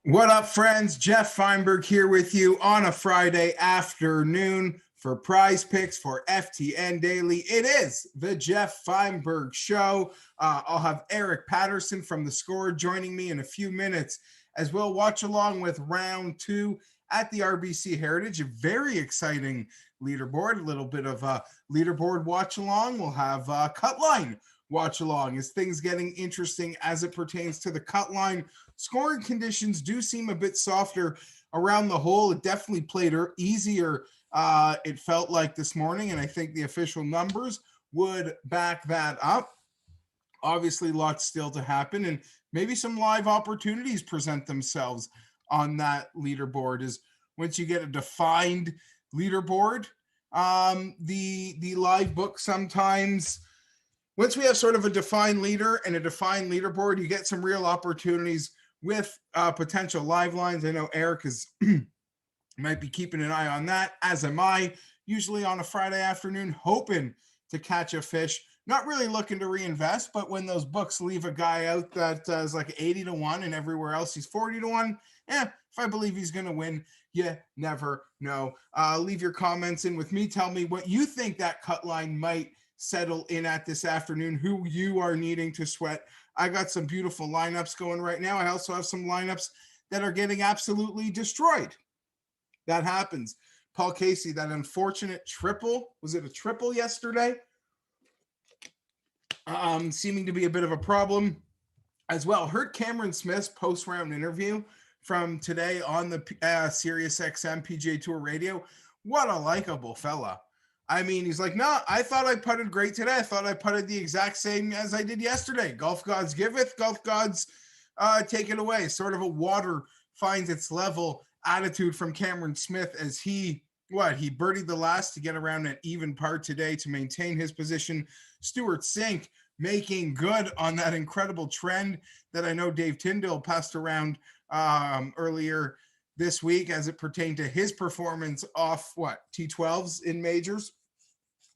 What up, friends? Geoff Fienberg here with you on a Friday afternoon for PrizePicks for FTN Daily. It is the Geoff Fienberg Show. I'll have Eric Patterson from The Score joining me in a few minutes as we'll watch along with round two at the RBC Heritage. A very exciting leaderboard, a little bit of a leaderboard watch along. We'll have a cut line watch along as things getting interesting as it pertains to the cut line. Scoring conditions do seem a bit softer around the hole. It definitely played easier, it felt like this morning, and I think the official numbers would back that up. Obviously, lots still to happen, and maybe some live opportunities present themselves on that leaderboard. Is once you get a defined leaderboard, the live book sometimes, once we have sort of a defined leader and a defined leaderboard, you get some real opportunities with potential live lines. I know Eric might be keeping an eye on that, as am I, usually on a Friday afternoon, hoping to catch a fish. Not really looking to reinvest, but when those books leave a guy out that is like 80-1 and everywhere else he's 40-1, if I believe he's going to win, you never know. Leave your comments in with me. Tell me what you think that cut line might settle in at this afternoon, who you are needing to sweat. I got some beautiful lineups going right now. I also have some lineups that are getting absolutely destroyed. That happens. Paul Casey, that unfortunate triple. Was it a triple yesterday? Seeming to be a bit of a problem as well. Heard Cameron Smith's post-round interview from today on the Sirius XM PGA Tour Radio. What a likable fella. I mean, he's like, no, I thought I putted great today. I thought I putted the exact same as I did yesterday. Golf gods giveth, golf gods take it away. Sort of a water finds its level attitude from Cameron Smith as he birdied the last to get around an even par today to maintain his position. Stuart Sink making good on that incredible trend that I know Dave Tyndall passed around earlier this week as it pertained to his performance off T12s in majors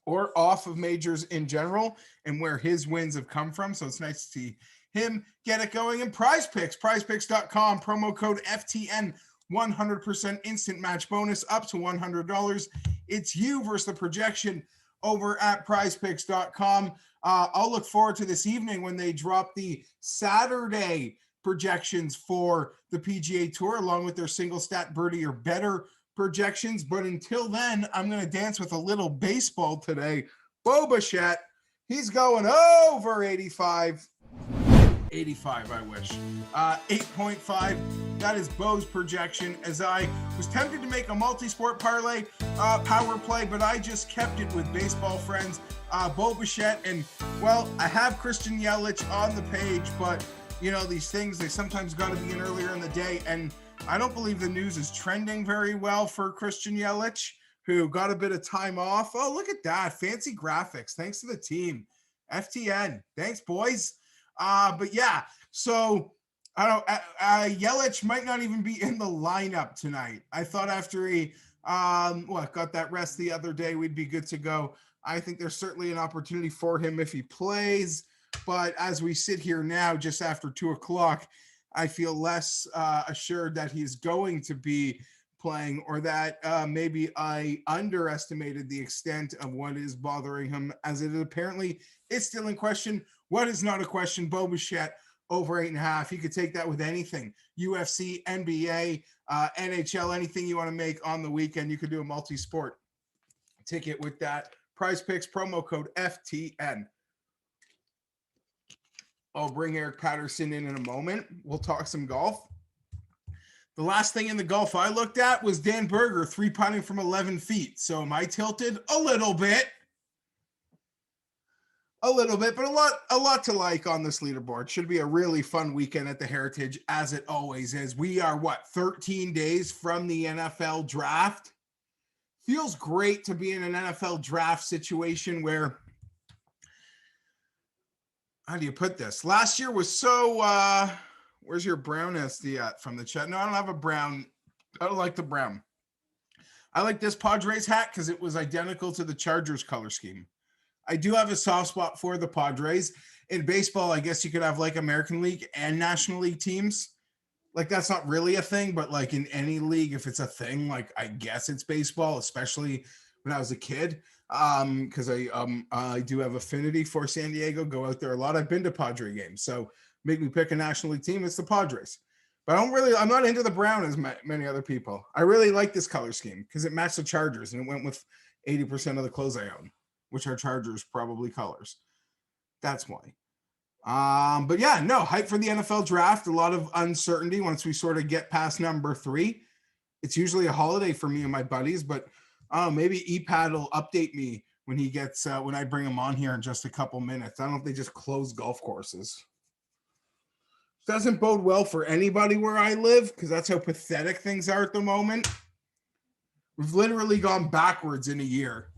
or off of majors in general and where his wins have come from. So it's nice to see him get it going. And prizepicks.com, promo code FTN, 100% instant match bonus up to $100. It's you versus the projection over at prizepicks.com. I'll look forward to this evening when they drop the Saturday projections for the PGA Tour along with their single stat birdie or better projections. But until then, I'm going to dance with a little baseball today. Bo Bichette, he's going over 85. 85, I wish. 8.5. That is Bo's projection, as I was tempted to make a multi-sport parlay power play, but I just kept it with baseball friends. Bo Bichette, and well, I have Christian Yelich on the page, but you know, these things, they sometimes got to be in earlier in the day, and I don't believe the news is trending very well for Christian Yelich, who got a bit of time off. Oh, look at that. Fancy graphics. Thanks to the team. FTN. Thanks, boys. But yeah, so I don't Yelich might not even be in the lineup tonight. I thought after he got that rest the other day, we'd be good to go. I think there's certainly an opportunity for him if he plays. But as we sit here now, just after 2:00, I feel less assured that he's going to be playing, or that maybe I underestimated the extent of what is bothering him, as it apparently is still in question. What is not a question? Bo Bichette over 8.5. You could take that with anything. UFC, NBA, NHL, anything you want to make on the weekend. You could do a multi-sport ticket with that. PrizePicks, promo code FTN. I'll bring Eric Patterson in a moment. We'll talk some golf. The last thing in the golf I looked at was Dan Berger, 3-putting from 11 feet. So am I tilted? A little bit, but a lot to like on this leaderboard. Should be a really fun weekend at the Heritage, as it always is. We are 13 days from the NFL draft. Feels great to be in an NFL draft situation where, how do you put this? Last year was so, where's your brown SD at from the chat? No, I don't have a brown. I don't like the brown. I like this Padres hat because it was identical to the Chargers color scheme. I do have a soft spot for the Padres. In baseball, I guess you could have like American League and National League teams. like that's not really a thing, but like in any league, if it's a thing, like I guess it's baseball, especially when I was a kid. Because I do have affinity for San Diego, go out there a lot. I've been to Padre games, so make me pick a National League team, it's the Padres. But I'm not into the brown as many other people. I really like this color scheme because it matched the Chargers and it went with 80% of the clothes I own, which are Chargers probably colors. That's why. But yeah, no, hype for the NFL draft. A lot of uncertainty once we sort of get past number 3. It's usually a holiday for me and my buddies, but maybe EPAD will update me when he gets when I bring him on here in just a couple minutes. I don't know if they just close golf courses. Doesn't bode well for anybody where I live because that's how pathetic things are at the moment. We've literally gone backwards in a year.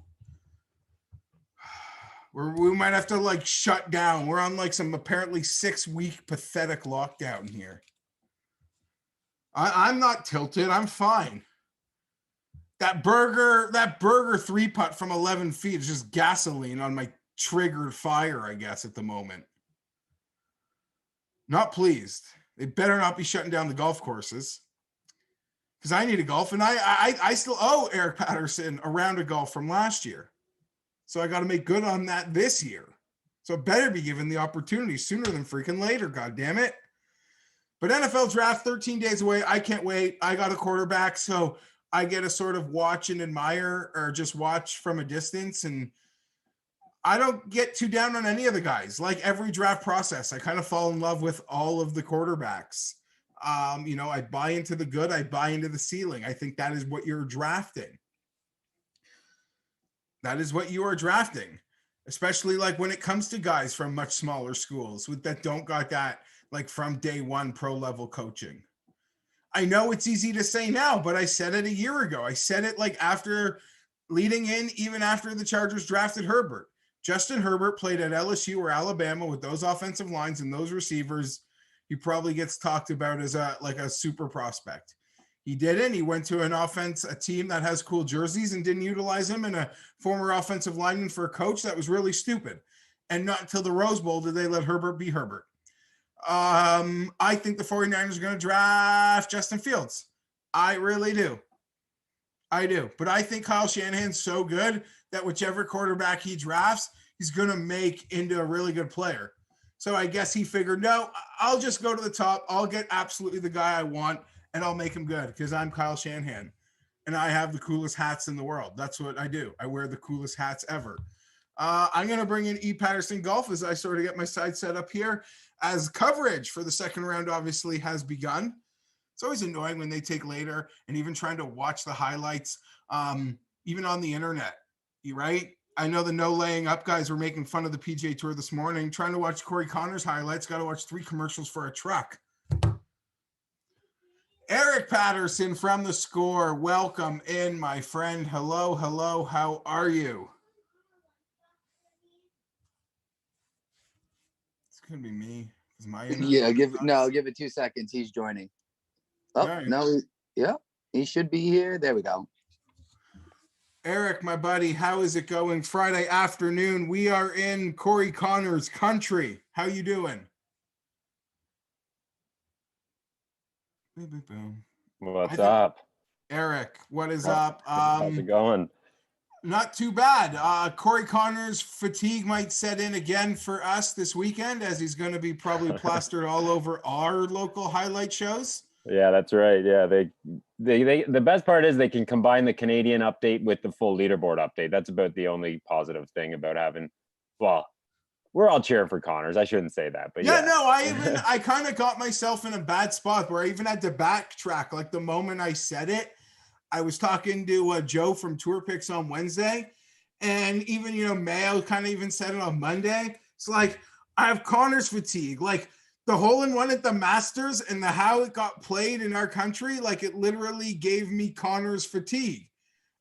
We might have to like shut down. We're on like some apparently 6-week pathetic lockdown here. I'm not tilted. I'm fine. That burger 3-putt from 11 feet is just gasoline on my triggered fire, I guess, at the moment. Not pleased. They better not be shutting down the golf courses because I need a golf, and I still owe Eric Patterson a round of golf from last year. So I got to make good on that this year. So it better be given the opportunity sooner than freaking later, God damn it. But NFL draft 13 days away. I can't wait. I got a quarterback, so I get to sort of watch and admire or just watch from a distance. And I don't get too down on any of the guys. Like every draft process, I kind of fall in love with all of the quarterbacks. I buy into the good. I buy into the ceiling. I think that is what you're drafting. That is what you are drafting, especially like when it comes to guys from much smaller schools that don't got that like from day one pro level coaching. I know it's easy to say now, but I said it a year ago. I said it like after leading in, even after the Chargers drafted Herbert. Justin Herbert played at LSU or Alabama with those offensive lines and those receivers. He probably gets talked about as a super prospect. He didn't. He went to a team that has cool jerseys and didn't utilize him, and a former offensive lineman for a coach. That was really stupid. And not until the Rose Bowl did they let Herbert be Herbert. I think the 49ers are going to draft Justin Fields. I really do. I do. But I think Kyle Shanahan's so good that whichever quarterback he drafts, he's going to make into a really good player. So I guess he figured, no, I'll just go to the top. I'll get absolutely the guy I want, and I'll make him good because I'm Kyle Shanahan, and I have the coolest hats in the world. That's what I do. I wear the coolest hats ever. I'm going to bring in E. Patterson Golf as I sort of get my side set up here, as coverage for the second round obviously has begun. It's always annoying when they take later, and even trying to watch the highlights, even on the internet, right? I know the no laying up guys were making fun of the PGA Tour this morning. Trying to watch Corey Connors highlights, got to watch 3 commercials for a truck. Eric Patterson from The Score, welcome in, my friend. Hello, how are you? It's going to be me. Is my give it 2 seconds. He's joining. Oh, right. No, yeah, he should be here. There we go. Eric, my buddy, how is it going? Friday afternoon. We are in Corey Connors country. How you doing? What's up? Eric, what is up? How's it going? Not too bad. Corey Connors fatigue might set in again for us this weekend, as he's going to be probably plastered all over our local highlight shows. Yeah, that's right. Yeah, they the best part is they can combine the Canadian update with the full leaderboard update. That's about the only positive thing about having. Well, we're all cheering for Connors. I shouldn't say that, but yeah. No, I kind of got myself in a bad spot where I even had to backtrack. Like the moment I said it, I was talking to Joe from Tour Picks on Wednesday, and even Mayo kind of even said it on Monday. It's like I have Connors fatigue, like. The hole-in-one at the Masters and how it got played in our country, like it literally gave me Connors fatigue.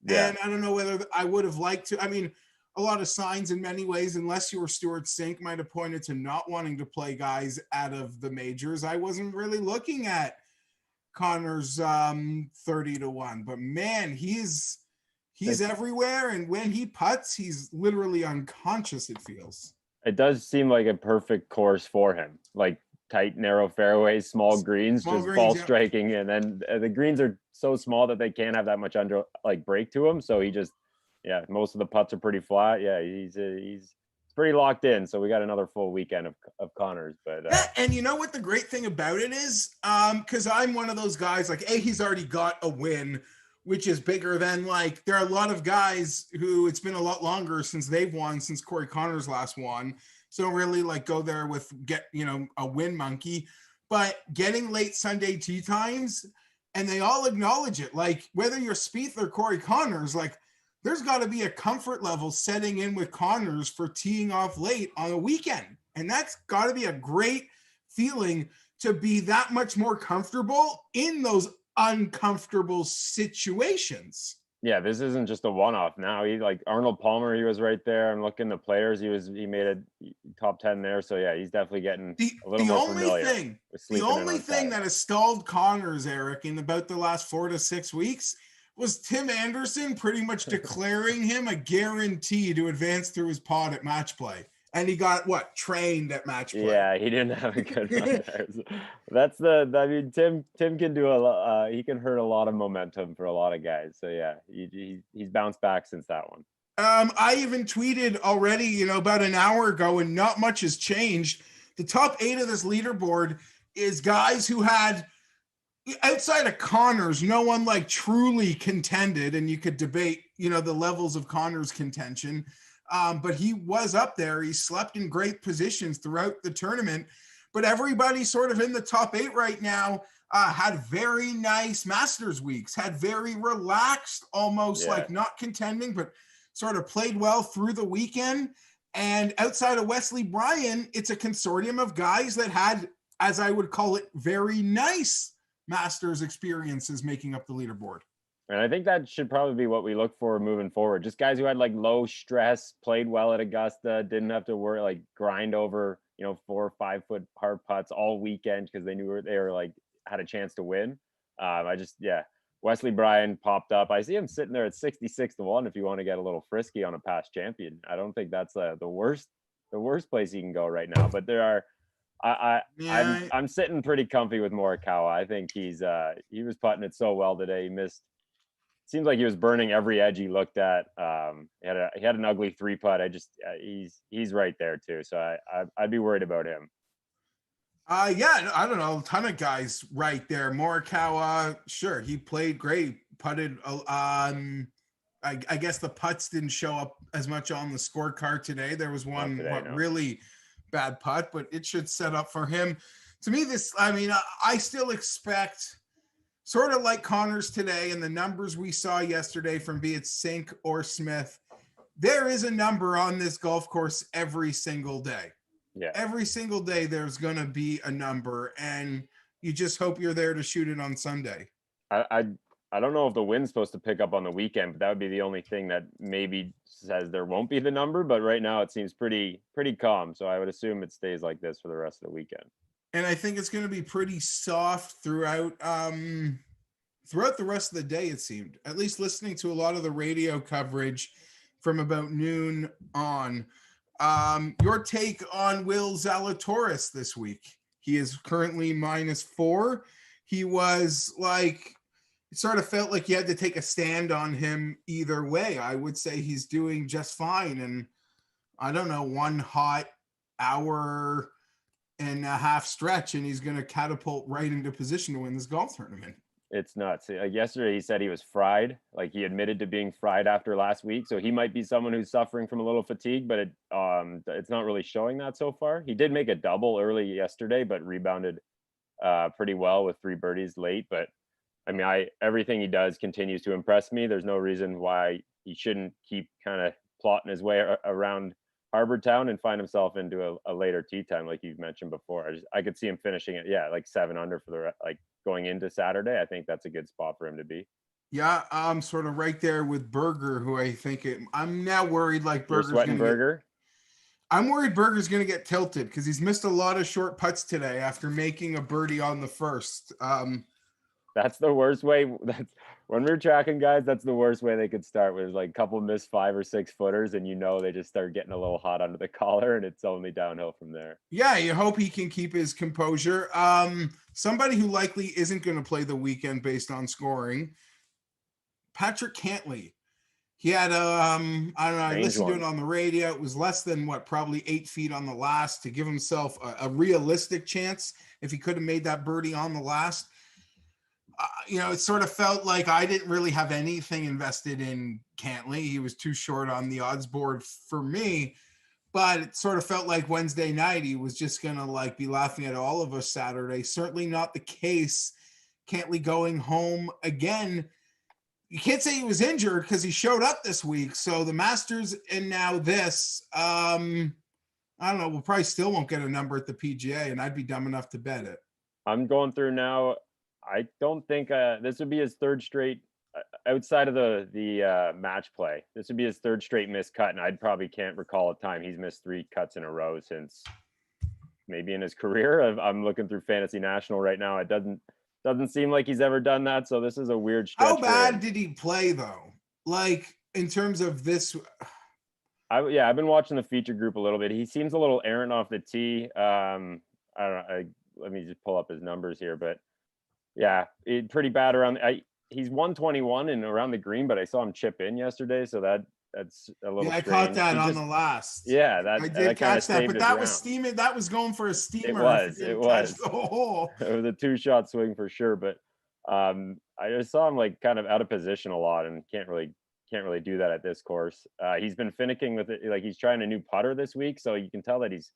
Yeah. And I don't know whether I would have liked to. I mean, a lot of signs in many ways, unless you were Stuart Sink, might have pointed to not wanting to play guys out of the majors. I wasn't really looking at Connors 30-1, but man, he's everywhere. And when he putts, he's literally unconscious, it feels. It does seem like a perfect course for him. Like tight, narrow fairways, small greens, ball striking. And then the greens are so small that they can't have that much break to them. So he just, most of the putts are pretty flat. Yeah, he's pretty locked in. So we got another full weekend of Connors. But and you know what the great thing about it is? Because I'm one of those guys, like, he's already got a win, which is bigger than, like, there are a lot of guys who it's been a lot longer since they've won, since Corey Connors last won. So really, like, go there with a win monkey, but getting late Sunday tee times, and they all acknowledge it. Like, whether you're Spieth or Corey Connors, like, there's got to be a comfort level setting in with Connors for teeing off late on a weekend. And that's got to be a great feeling to be that much more comfortable in those uncomfortable situations. Yeah, this isn't just a one-off now. He, like Arnold Palmer, he was right there. I'm looking at players. He made a top 10 there. So yeah, he's definitely getting a little more familiar. The only thing that has stalled Connors, Eric, in about the last 4 to 6 weeks was Tim Anderson pretty much declaring him a guarantee to advance through his pod at match play. And he got trained at match play. Yeah, he didn't have a good run there. Tim can do a lot. He can hurt a lot of momentum for a lot of guys. So yeah, he's bounced back since that one. I even tweeted already, about an hour ago, and not much has changed. The top 8 of this leaderboard is guys who had, outside of Connors, no one like truly contended, and you could debate, the levels of Connors' contention. But he was up there. He slept in great positions throughout the tournament. But everybody sort of in the top 8 right now had very nice Masters weeks, had very relaxed, almost like not contending, but sort of played well through the weekend. And outside of Wesley Bryan, it's a consortium of guys that had, as I would call it, very nice Masters experiences making up the leaderboard. And I think that should probably be what we look for moving forward. Just guys who had like low stress, played well at Augusta, didn't have to worry, like grind over, 4 or 5 foot hard putts all weekend because they knew they were like had a chance to win. Wesley Bryan popped up. I see him sitting there at 66 to 1 if you want to get a little frisky on a past champion. I don't think that's the worst place he can go right now. But there are, I'm sitting pretty comfy with Morikawa. I think he was putting it so well today. He missed. Seems like he was burning every edge he looked at. He had an ugly 3-putt. He's right there too. So I'd be worried about him. I don't know. A ton of guys right there. Morikawa, sure, he played great. Putted. I guess the putts didn't show up as much on the scorecard today. There was one really bad putt, but it should set up for him. To me, I still expect, sort of like Connors today and the numbers we saw yesterday from be it Sink or Smith, there is a number on this golf course every single day. Yeah. Every single day there's going to be a number, and you just hope you're there to shoot it on Sunday. I don't know if the wind's supposed to pick up on the weekend, but that would be the only thing that maybe says there won't be the number. But right now it seems pretty calm. So I would assume it stays like this for the rest of the weekend. And I think it's going to be pretty soft throughout the rest of the day, it seemed. At least listening to a lot of the radio coverage from about noon on. Your take on Will Zalatoris this week? He is currently -4. He was like, it sort of felt like you had to take a stand on him either way. I would say he's doing just fine. And I don't know, one hot hour and a half stretch, and he's going to catapult right into position to win this golf tournament. It's nuts. Yesterday he said he was fried. Like, he admitted to being fried after last week. So he might be someone who's suffering from a little fatigue, but it's not really showing that so far. He did make a double early yesterday, but rebounded pretty well with 3 birdies late. But I mean, everything he does continues to impress me. There's no reason why he shouldn't keep kind of plotting his way around Harbour Town and find himself into a later tee time, like you've mentioned before. I could see him finishing it, like 7 under for going into Saturday. I think that's a good spot for him to be. Yeah, I'm sort of right there with Berger, who I think I'm now worried like Berger's sweating Berger. I'm worried Berger's going to get tilted because he's missed a lot of short putts today after making a birdie on the first. That's the worst way. That's when we're tracking guys. That's the worst way they could start with like a couple missed 5 or 6 footers, and they just start getting a little hot under the collar, and it's only downhill from there. Yeah, you hope he can keep his composure. Somebody who likely isn't going to play the weekend based on scoring, Patrick Cantley. He had I don't know. I listened to it on the radio. It was less than probably 8 feet on the last to give himself a realistic chance if he could have made that birdie on the last. It sort of felt like I didn't really have anything invested in Cantley. He was too short on the odds board for me, but it sort of felt like Wednesday night he was just going to be laughing at all of us Saturday. Certainly not the case. Cantley going home again. You can't say he was injured because he showed up this week. So the Masters and now this, I don't know. We'll probably still won't get a number at the PGA, and I'd be dumb enough to bet it. I'm going through now. I don't think this would be his third straight outside of the match play. This would be his third straight missed cut, and I probably can't recall a time he's missed 3 cuts in a row since maybe in his career. I'm looking through Fantasy National right now. It doesn't seem like he's ever done that. So this is a weird stretch. How bad did he play though? In terms of this. I've been watching the feature group a little bit. He seems a little errant off the tee. I don't know. Let me just pull up his numbers here, but. Yeah, pretty bad around. He's 121 and around the green, but I saw him chip in yesterday, so that's a little. Yeah, I caught that on the last. Yeah, I did catch that, but that was steaming. That was going for a steamer. It was. It was a 2-shot swing for sure, but I just saw him kind of out of position a lot, and can't really do that at this course. He's been finicking with it, he's trying a new putter this week, so you can tell that he's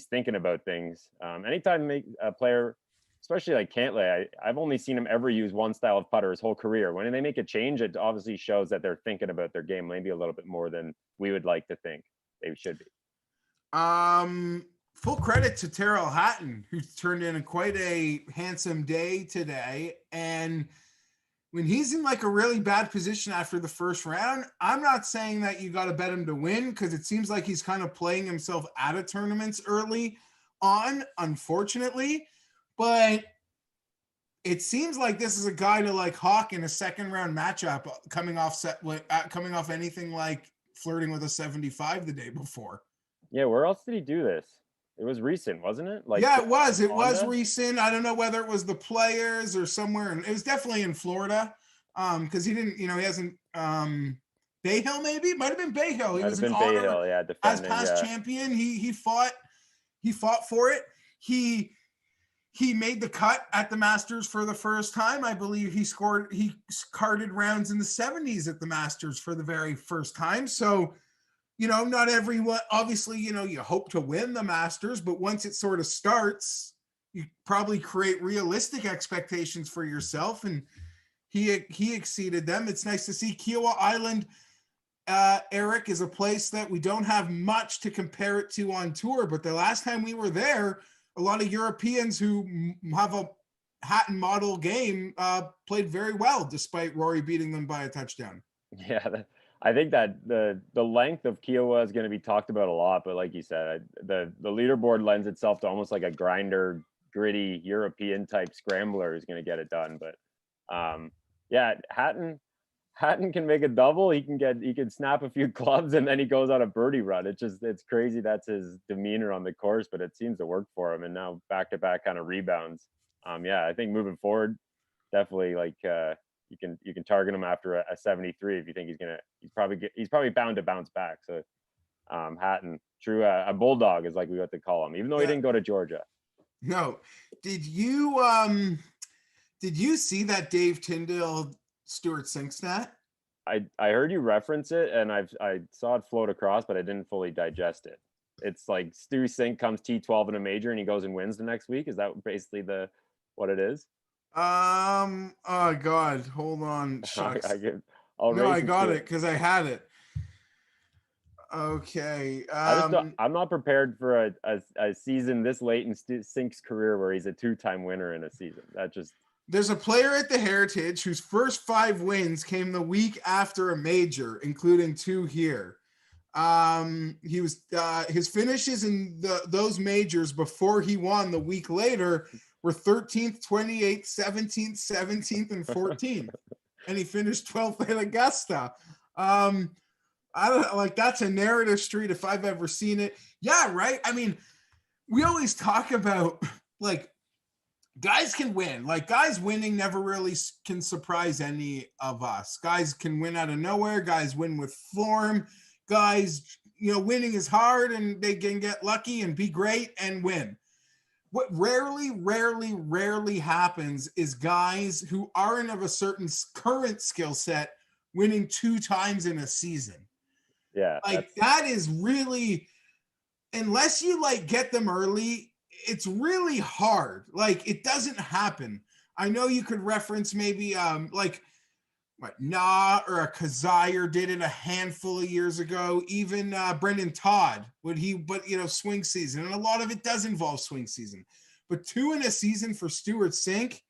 thinking about things. Anytime a player, especially like Cantley, I've only seen him ever use one style of putter his whole career. When they make a change, it obviously shows that they're thinking about their game maybe a little bit more than we would like to think they should be. Full credit to Terrell Hatton, who turned in quite a handsome day today. And when he's in a really bad position after the first round, I'm not saying that you got to bet him to win, because it seems like he's kind of playing himself out of tournaments early on, unfortunately. But it seems like this is a guy to hawk in a second round matchup, coming off anything like flirting with a 75 the day before. Yeah, where else did he do this? It was recent, wasn't it? Yeah, it was. It was recent. I don't know whether it was the Players or somewhere, and it was definitely in Florida. Because he didn't, he hasn't. Bay Hill, maybe it might have been Bay Hill. He was an honor, Bay Hill, yeah, as past champion. He fought for it. He made the cut at the Masters for the first time. I believe he carded rounds in the 70s at the Masters for the very first time. So, not everyone, obviously, you hope to win the Masters, but once it sort of starts, you probably create realistic expectations for yourself. And he exceeded them. It's nice to see. Kiowa Island, Eric, is a place that we don't have much to compare it to on tour, but the last time we were there, a lot of Europeans who have a Hatton model game played very well, despite Rory beating them by a touchdown. Yeah, I think that the length of Kiowa is going to be talked about a lot, but like you said, the leaderboard lends itself to almost like a grinder, gritty European type scrambler is going to get it done. But Hatton can make a double. He can snap a few clubs and then he goes on a birdie run. It's crazy. That's his demeanor on the course, but it seems to work for him. And now back-to-back kind of rebounds. I think moving forward, definitely you can target him after a 73 if you think he's probably bound to bounce back. So Hatton, true a bulldog is like we like to call him, even though he didn't go to Georgia. No. Did you see that Dave Tyndall Stuart Sink stat? I heard you reference it and I saw it float across, but I didn't fully digest it. It's like Stu Sink comes T12 in a major and he goes and wins the next week. Is that basically what it is? Oh God, hold on. Shucks. I got it because I had it. Okay. I'm not prepared for a season this late in Sink's career where he's a 2-time winner in a season. There's a player at the Heritage whose first 5 wins came the week after a major, including 2 here. He was his finishes in those majors before he won the week later were 13th, 28th, 17th, 17th, and 14th. And he finished 12th at Augusta. I don't like, that's a narrative street if I've ever seen it. Yeah, right. I mean, we always talk about like guys can win. Like guys winning never really can surprise any of us. Guys can win out of nowhere. Guys win with form. Guys, winning is hard and they can get lucky and be great and win. What rarely happens is guys who aren't of a certain current skill set winning 2 times in a season. Yeah. Like that is really, unless you like get them early, it's really hard. Like it doesn't happen. I know you could reference maybe like what Nah or a Kazire did it a handful of years ago. Even Brendan Todd but swing season, and a lot of it does involve swing season. But 2 in a season for Stuart Sink,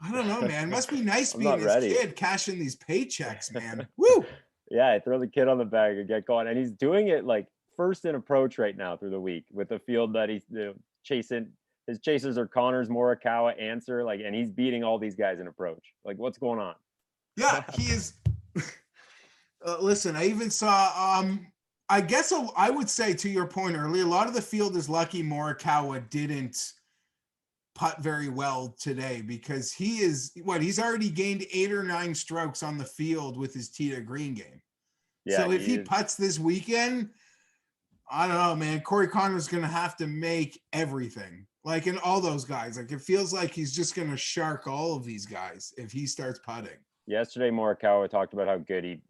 I don't know, man. It must be nice being this kid cashing these paychecks, man. Woo! Yeah, throw the kid on the bag and get going, and he's doing it like first in approach right now through the week with the field that he's chasing. His chasers are Connors, Morikawa, Answer, and he's beating all these guys in approach. Like, what's going on? Yeah, he is. Listen, I even saw, I guess I would say to your point earlier, a lot of the field is lucky Morikawa didn't putt very well today because he's already gained 8 or 9 strokes on the field with his tee to green game. Yeah, so if he putts this weekend, I don't know, man, Corey Connors is going to have to make everything. Like in all those guys, like it feels like he's just going to shark all of these guys if he starts putting. Yesterday, Morikawa talked about how good he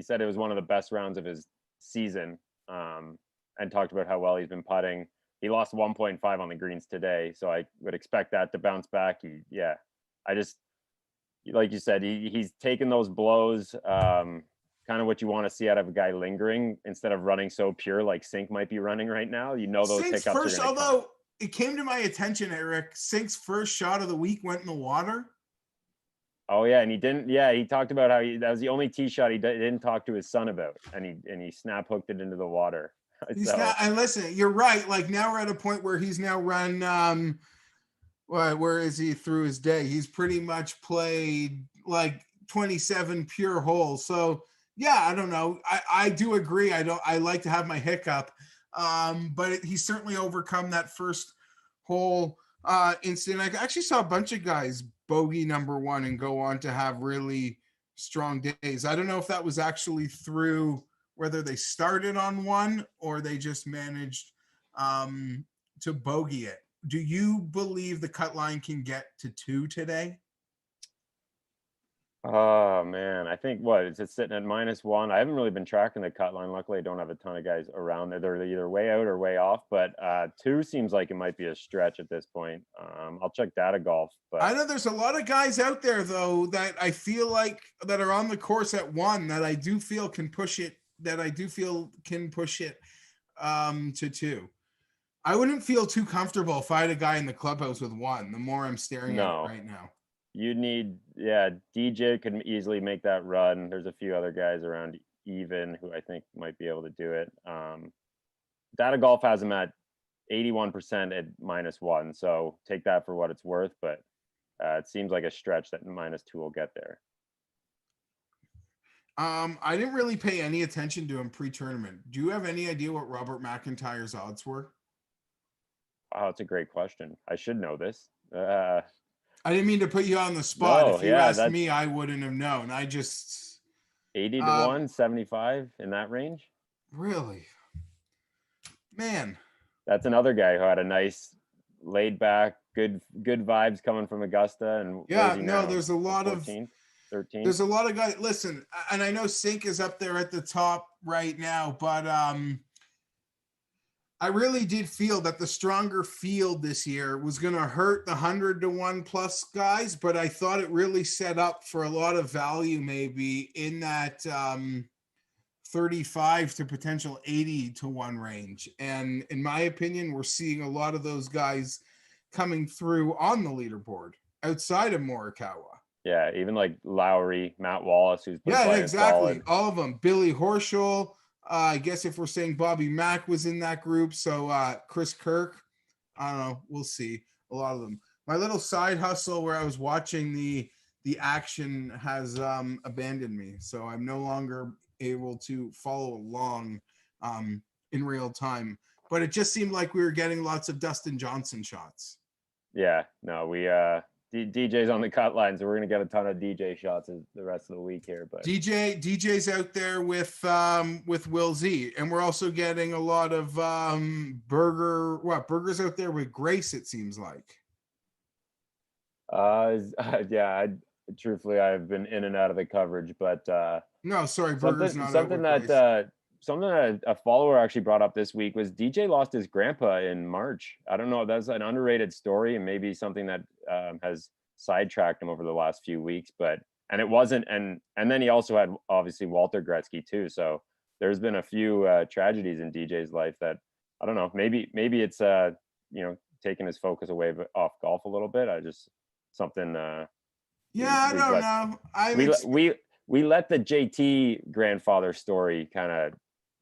said it was one of the best rounds of his season, and talked about how well he's been putting. He lost 1.5 on the greens today, so I would expect that to bounce back. Like you said, he's taking those blows, kind of what you want to see out of a guy lingering instead of running so pure like Sink might be running right now. Those Sink's hiccups first, although it came to my attention, Eric, Sink's first shot of the week went in the water. Oh yeah, and he didn't. Yeah, he talked about how that was the only tee shot he didn't talk to his son about, and he snap hooked it into the water. And listen, you're right. Like now we're at a point where he's now run. Where is he through his day? He's pretty much played like 27 pure holes. So yeah, I don't know. I do agree. I like to have my hiccup, but he's certainly overcome that first hole incident. I actually saw a bunch of guys bogey number 1 and go on to have really strong days. I don't know if that was actually through whether they started on 1 or they just managed to bogey it. Do you believe the cut line can get to 2 today? Oh man, I think is it sitting at -1? I haven't really been tracking the cut line. Luckily, I don't have a ton of guys around there. They're either way out or way off, but 2 seems like it might be a stretch at this point. I'll check Data Golf, but I know there's a lot of guys out there though that I feel like that are on the course at 1 that I do feel can push it. To 2. I wouldn't feel too comfortable if I had a guy in the clubhouse with 1. The more I'm staring at it right now. DJ could easily make that run. There's a few other guys around even who I think might be able to do it. Data Golf has him at 81% at -1, so take that for what it's worth. But it seems like a stretch that -2 will get there. I didn't really pay any attention to him pre-tournament. Do you have any idea what Robert McIntyre's odds were? Oh, it's a great question. I should know this. I didn't mean to put you on the spot. If you asked me, I wouldn't have known. I just 80 to 1, 75 in that range. Really? Man. That's another guy who had a nice laid back, good vibes coming from Augusta. And there's a lot 14th, 13th. There's a lot of guys. Listen, and I know Sink is up there at the top right now, but I really did feel that the stronger field this year was going to hurt the 100 to 1 plus guys, but I thought it really set up for a lot of value maybe in that 35 to potential 80 to 1 range. And in my opinion, we're seeing a lot of those guys coming through on the leaderboard outside of Morikawa. Yeah, even like Lowry, Matt Wallace, who's been exactly. All of them. Billy Horschel. I guess if we're saying Bobby Mack was in that group, so Chris Kirk, I don't know. We'll see. A lot of them. my little side hustle where I was watching the action has abandoned me. So I'm no longer able to follow along in real time. But it just seemed like we were getting lots of Dustin Johnson shots. Yeah, no, we DJ's on the cut line, so we're gonna get a ton of DJ shots the rest of the week here. But DJ's out there with Will Z, and we're also getting a lot of Burger's out there with Grace. It seems like. Yeah, truthfully, I've been in and out of the coverage, but no, sorry, Burger's not something that something that a follower actually brought up this week was DJ lost his grandpa in March. I don't know. That's an underrated story and maybe something that has sidetracked him over the last few weeks. And it wasn't. And then he also had obviously Walter Gretzky too. So there's been a few tragedies in DJ's life that I don't know. Maybe it's taking his focus away off golf a little bit. I just something. Yeah, I don't know. We let the JT grandfather story kind of.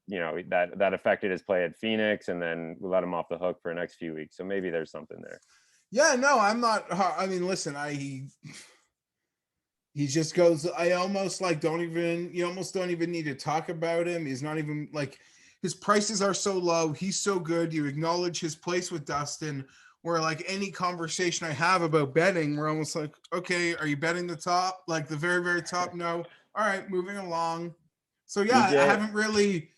That affected his play at Phoenix, and then we let him off the hook for the next few weeks. So maybe there's something there. Yeah, no, I'm not. I mean, listen, he just goes. I almost you almost don't even need to talk about him. He's not even like his prices are so low. He's so good. You acknowledge his place with Dustin. Where like any conversation I have about betting, we're almost like, okay, are you betting the top? Like the very, very top? No. All right, moving along. So yeah, DJ, I haven't really.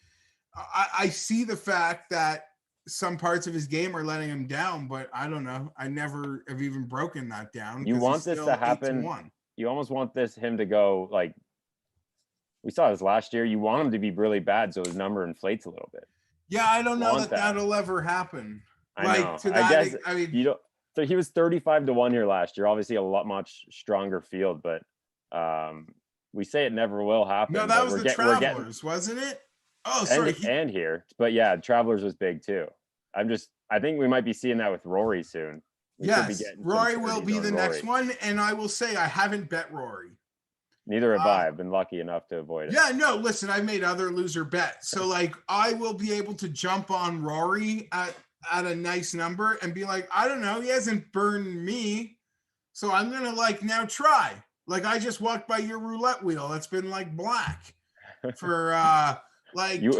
I see the fact that some parts of his game are letting him down, but I don't know. I never have even broken that down. You want this to happen. You almost want him to go like we saw this last year. You want him to be really bad so his number inflates a little bit. Yeah, I don't know that that'll ever happen. I know. I mean, you don't. So he was 35-1 here last year. Obviously, a much stronger field, but we say it never will happen. No, that was the Travelers, wasn't it? Oh, sorry. And here, but yeah, Travelers was big too. I think we might be seeing that with Rory soon. Yes, Rory will be the next one, and I will say I haven't bet Rory. Neither have I. I've been lucky enough to avoid it. Yeah, no, listen, I made other loser bets, so like I will be able to jump on Rory at a nice number and be like, I don't know, he hasn't burned me, so I'm gonna like now try. Like I just walked by your roulette wheel that's been like black for like you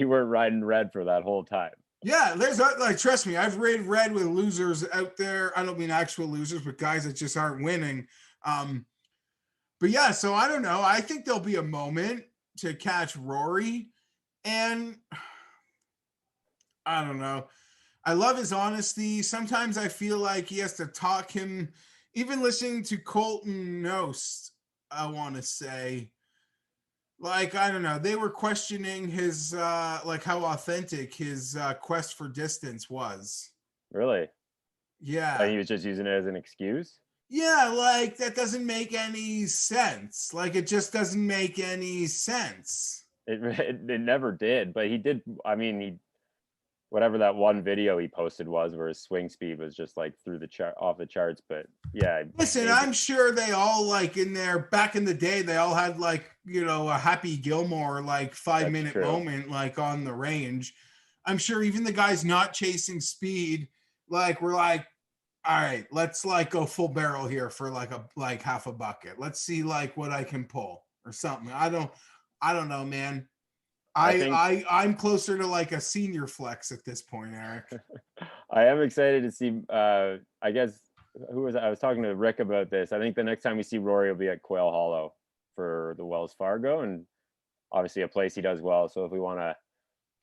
weren't riding red for that whole time. Yeah, there's like trust me, I've ridden red with losers out there. I don't mean actual losers, but guys that just aren't winning. But yeah, so I don't know. I think there'll be a moment to catch Rory, and I don't know. I love his honesty. Sometimes I feel like he has to talk him. Even listening to Colton Nost, I want to say. Like, I don't know. They were questioning his, like how authentic his quest for distance was. Really? Yeah. Like he was just using it as an excuse? Yeah, like that doesn't make any sense. Like it just doesn't make any sense. It never did, but he did. I mean, whatever that one video he posted was where his swing speed was just like through the chart off the charts. But yeah, listen, I'm sure they all like in there back in the day, they all had like, a Happy Gilmore, like 5-minute moment, like on the range. I'm sure even the guys not chasing speed, like we're like, all right, let's like go full barrel here for like half a bucket. Let's see like what I can pull or something. I don't know, man. I'm closer to like a senior flex at this point, Eric. I am excited to see. I guess I was talking to Rick about this. I think the next time we see Rory will be at Quail Hollow for the Wells Fargo, and obviously a place he does well. So if we want to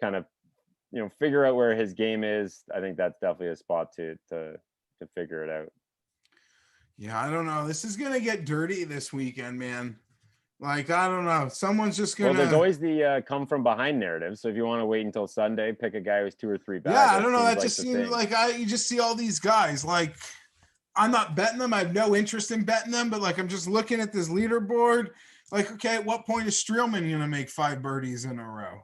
kind of figure out where his game is, I think that's definitely a spot to figure it out. Yeah, I don't know. This is gonna get dirty this weekend, man. Like, I don't know. Someone's just gonna. Well, there's always the come from behind narrative. So if you want to wait until Sunday, pick a guy who's 2 or 3 bags. Yeah, I don't know. That just seems like you just see all these guys. Like, I'm not betting them. I have no interest in betting them. But like, I'm just looking at this leaderboard. Like, okay, at what point is Streelman gonna make 5 birdies in a row?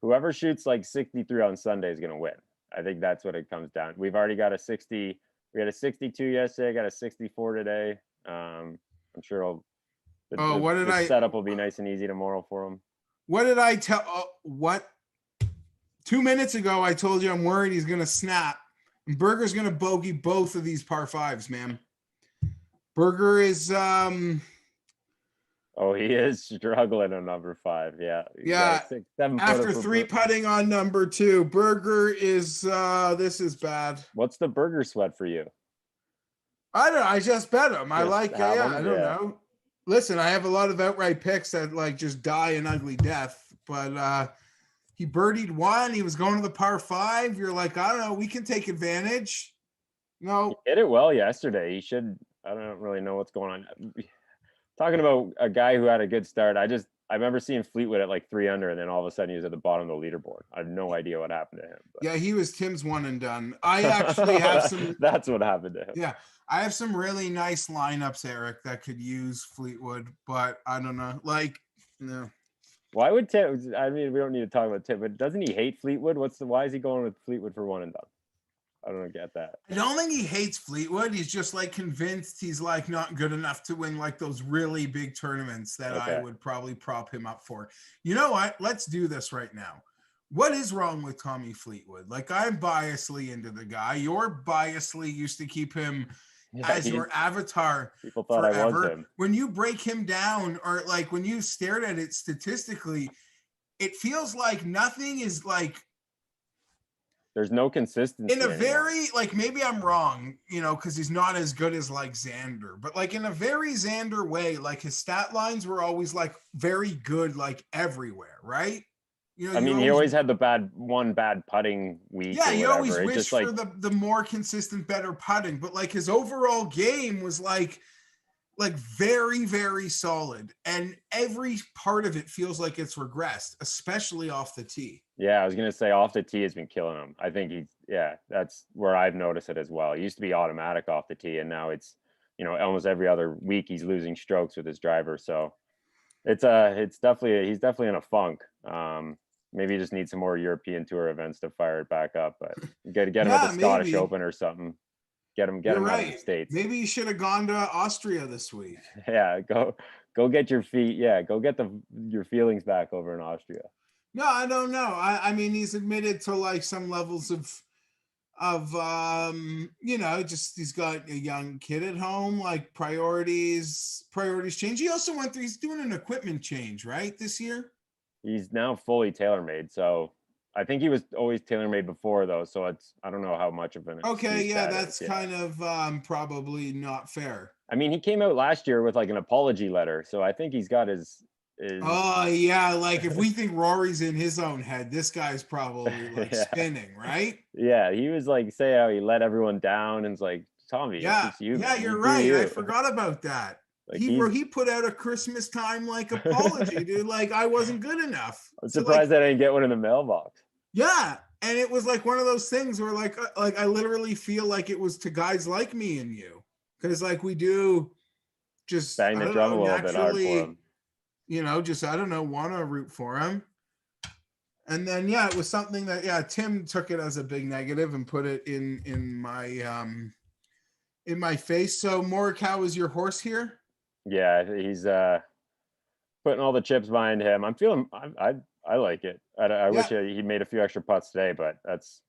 Whoever shoots like 63 on Sunday is gonna win. I think that's what it comes down. We've already got a 60. We had a 62 yesterday. Got a 64 today. I'm sure the setup will be nice and easy tomorrow for him. What did I tell? 2 minutes ago, I told you I'm worried he's going to snap. And Berger's going to bogey both of these par fives, man. Berger is Oh, he is struggling on number 5. Yeah. Yeah. 6, 7 After 3 putting on number 2, Berger is this is bad. What's the Berger sweat for you? I don't know. I just bet him. I like I don't Yeah. know. Listen, I have a lot of outright picks that like just die an ugly death, but he birdied 1. He was going to the par 5. You're like, I don't know, we can take advantage. No. He hit it well yesterday. He should. I don't really know what's going on. Talking about a guy who had a good start, I remember seeing Fleetwood at like 3 under, and then all of a sudden he was at the bottom of the leaderboard. I have no idea what happened to him. But. Yeah, he was Tim's one and done. I actually have some. That's what happened to him. Yeah, I have some really nice lineups, Eric, that could use Fleetwood, but I don't know. Like, no. Why would Tim? I mean, we don't need to talk about Tim, but doesn't he hate Fleetwood? Why is he going with Fleetwood for one and done? I don't get that. I don't think he hates Fleetwood. He's just like convinced he's like not good enough to win like those really big tournaments that I would probably prop him up for. You know what? Let's do this right now. What is wrong with Tommy Fleetwood? Like, I'm biasly into the guy. You're biasly used to keep him as your avatar. People thought forever. I was him. When you break him down, or like when you stared at it statistically, it feels like nothing is like. There's no consistency. In a very, like, maybe I'm wrong, you know, because he's not as good as like Xander, but like in a very Xander way, like his stat lines were always like very good, like everywhere, right? You know, I mean, he always had the bad putting week. Yeah, you always wish for like, the more consistent, better putting, but like his overall game was like very, very solid, and every part of it feels like it's regressed, especially off the tee. Yeah, I was gonna say off the tee has been killing him. I think that's where I've noticed it as well. It used to be automatic off the tee, and now it's, you know, almost every other week he's losing strokes with his driver. So he's definitely in a funk. Maybe he just needs some more European Tour events to fire it back up, but you got to get him at the Scottish Open or something. Get him out of the States. Maybe you should have gone to Austria this week. Yeah, go get your feet. Yeah, go get your feelings back over in Austria. No, I don't know. I mean, he's admitted to like some levels of you know, just he's got a young kid at home, like priorities change. He also he's doing an equipment change, right, this year? He's now fully tailor-made, so I think he was always tailor-made before though, so I don't know how much of an okay, yeah, that's kind of probably not fair. I mean, he came out last year with like an apology letter, so I think he's got his oh yeah, like if we think Rory's in his own head, this guy's probably like spinning, right? Yeah, he was like, say how he let everyone down, and it's like, Tommy, yeah, you're right. I forgot about that. Like he put out a Christmas time like apology, dude. Like I wasn't good enough. I'm surprised I didn't get one in the mailbox. Yeah, and it was like one of those things where like I literally feel like it was to guys like me and you, because like we do just bang the drum a little bit hard for him. You know, just I don't know, want to root for him. And then yeah, it was something that Tim took it as a big negative and put it in my face. So Morikawa is your horse here? Yeah, he's putting all the chips behind him. I'm feeling I like it. I wish he made a few extra putts today, but that's,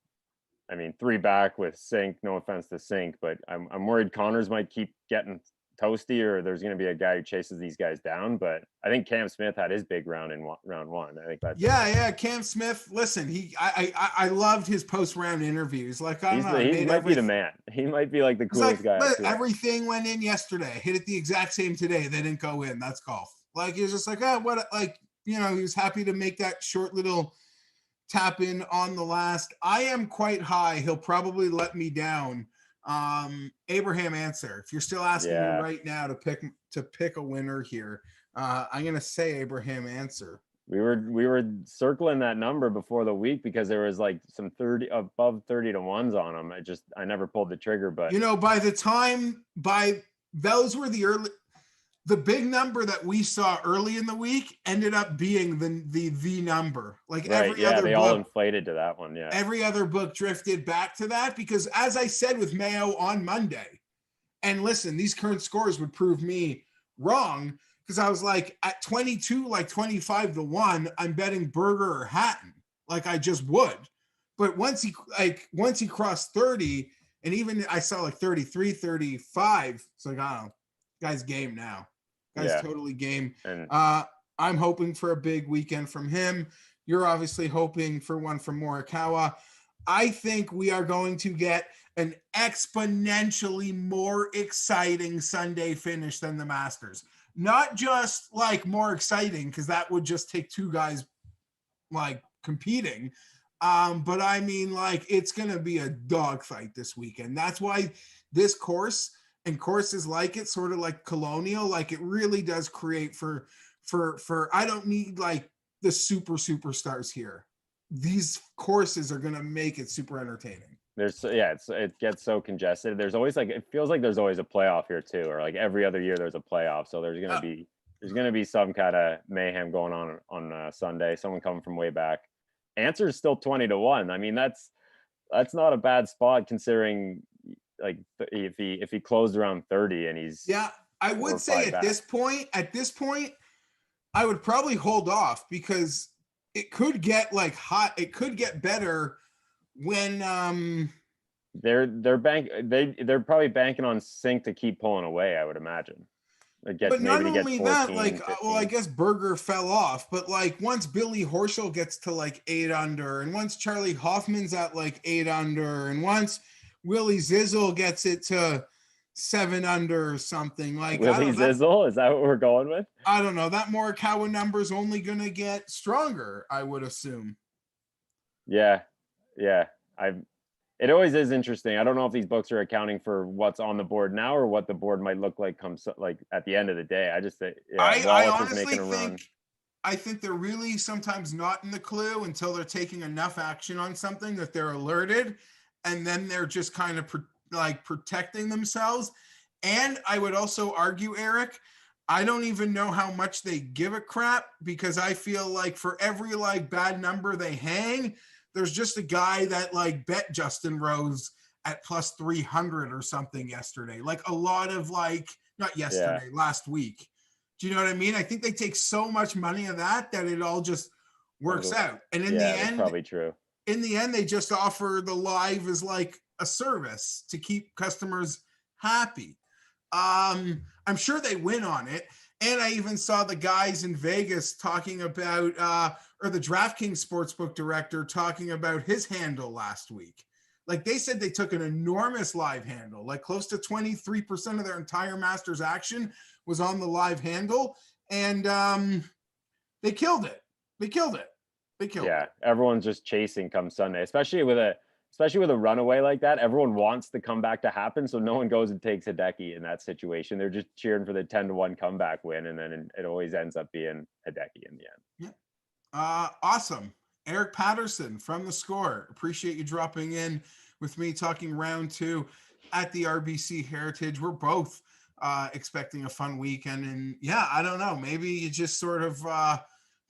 I mean, 3 back with Sink. No offense to Sink, but I'm worried Connors might keep getting toasty, or there's going to be a guy who chases these guys down. But I think Cam Smith had his big round in round 1. I think that's Cam Smith. Listen, I loved his post round interviews. Like I don't know, he might be the man. He might be like the coolest guy. Everything went in yesterday. Hit it the exact same today. They didn't go in. That's golf. Like he was just like, what? Like, you know, he was happy to make that short little tap in on the last. I am quite high. He'll probably let me down. Abraham Answer. If you're still asking me right now to pick a winner here, I'm gonna say Abraham Answer. We were circling that number before the week because there was like some 30 above 30 to ones on him. I never pulled the trigger, but you know, those were the big number that we saw early in the week ended up being the number. Like every other they book, all inflated to that one. Yeah. Every other book drifted back to that because, as I said with Mayo on Monday, and listen, these current scores would prove me wrong because I was like at 22, like 25 to 1, I'm betting Berger or Hatton. Like I just would. But once he crossed 30, and even I saw like 33, 35, it's like, I don't know, guy's game now. Guy's totally game. And I'm hoping for a big weekend from him. You're obviously hoping for one from Morikawa. I think we are going to get an exponentially more exciting Sunday finish than the Masters. Not just like more exciting, because that would just take two guys like competing. But I mean, like, it's going to be a dogfight this weekend. That's why this course and courses like it, sort of like Colonial, like it really does create for I don't need like the superstars here. These courses are going to make it super entertaining. It gets so congested. There's always like, it feels like there's always a playoff here too, or like every other year there's a playoff. So there's going to be some kind of mayhem going on Sunday. Someone coming from way back. Answer is still 20-1. I mean, that's not a bad spot considering like if he closed around 30 and he's I would say at this point, I would probably hold off because it could get like hot. It could get better when they're probably banking on Sink to keep pulling away, I would imagine. But not only that, like, 15. Well, I guess Berger fell off, but like once Billy Horschel gets to like 8 under, and once Charlie Hoffman's at like 8 under, and once Willie Zizzle gets it to 7 under or something, like Willie Zizzle, is that what we're going with? I don't know. That Morikawa number is only going to get stronger, I would assume. Yeah. It always is interesting. I don't know if these books are accounting for what's on the board now or what the board might look like like at the end of the day. I just think I honestly think they're really sometimes not in the clue until they're taking enough action on something that they're alerted, and then they're just kind of protecting themselves. And I would also argue, Eric, I don't even know how much they give a crap, because I feel like for every like bad number they hang, there's just a guy that like bet Justin Rose at plus 300 or something yesterday. Like a lot of like, not yesterday, last week. Do you know what I mean? I think they take so much money of that it all just works out. And in the end, probably true. In the end, they just offer the live as like a service to keep customers happy. I'm sure they win on it. And I even saw the guys in Vegas talking about, or the DraftKings sportsbook director talking about his handle last week. Like they said they took an enormous live handle, like close to 23% of their entire Masters action was on the live handle. And they killed it. Yeah, everyone's just chasing come Sunday, especially with a runaway like that. Everyone wants the comeback to happen, so no one goes and takes Hideki in that situation. They're just cheering for the 10-1 comeback win, and then it always ends up being Hideki in the end. Yeah. Awesome. Eric Patterson from The Score. Appreciate you dropping in with me, talking round 2 at the RBC Heritage. We're both expecting a fun weekend, and I don't know. Maybe you just sort of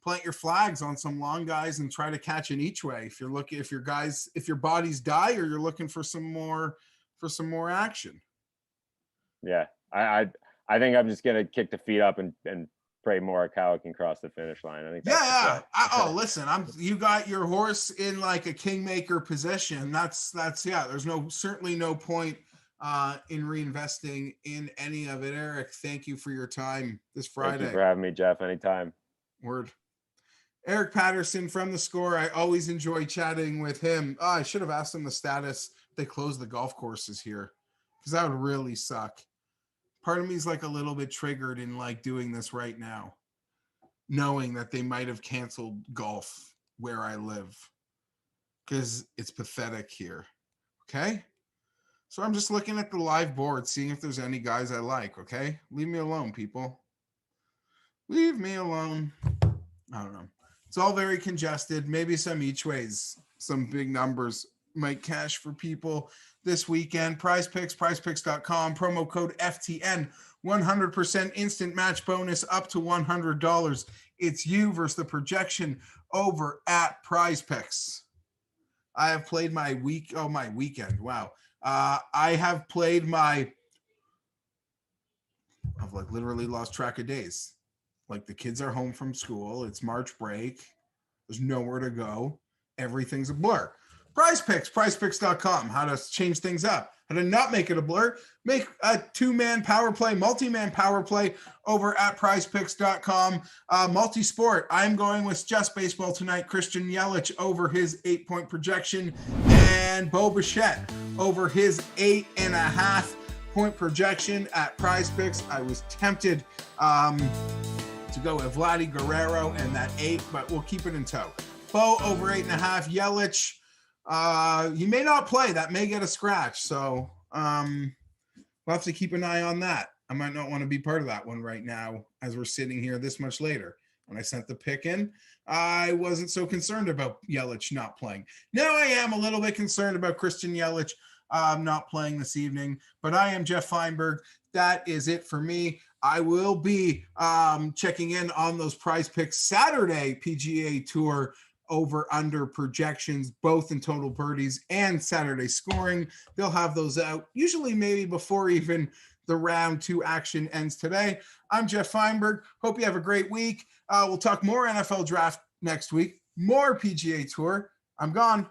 plant your flags on some long guys and try to catch an each way. If your bodies die, or you're looking for some more action. Yeah. I think I'm just going to kick the feet up and pray Morikawa can cross the finish line. I think that's listen, you got your horse in like a kingmaker position. That's there's certainly no point in reinvesting in any of it. Eric, thank you for your time this Friday. Thank you for having me, Geoff. Anytime. Word. Eric Patterson from The Score. I always enjoy chatting with him. I should have asked him the status. They closed the golf courses here, because that would really suck. Part of me is like a little bit triggered in like doing this right now, knowing that they might have canceled golf where I live, because it's pathetic here. Okay. So I'm just looking at the live board, seeing if there's any guys I like. Okay. Leave me alone, people. Leave me alone. I don't know. It's all very congested. Maybe some each ways, some big numbers might cash for people this weekend. PrizePicks, prizepicks.com, promo code FTN, 100% instant match bonus up to $100. It's you versus the projection over at PrizePicks. I have played my weekend. Wow. I have played I've like literally lost track of days. Like the kids are home from school. It's March break. There's nowhere to go. Everything's a blur. PrizePicks, PrizePicks.com. How to change things up. How to not make it a blur. Make a two-man power play, multi-man power play over at PrizePicks.com. Multi-sport. I'm going with just baseball tonight. Christian Yelich over his 8-point projection, and Bo Bichette over his 8.5-point projection at PrizePicks. I was tempted to go with Vladdy Guerrero and that 8, but we'll keep it in tow. Bo over 8.5. Yelich. He may not play. That may get a scratch. So we'll have to keep an eye on that. I might not want to be part of that one right now as we're sitting here this much later. When I sent the pick in, I wasn't so concerned about Yelich not playing. Now I am a little bit concerned about Christian Yelich not playing this evening, but I am Geoff Fienberg. That is it for me. I will be checking in on those PrizePicks Saturday PGA Tour over under projections, both in total birdies and Saturday scoring. They'll have those out usually maybe before even the round 2 action ends today. I'm Geoff Fienberg. Hope you have a great week. We'll talk more NFL draft next week, more PGA Tour. I'm gone.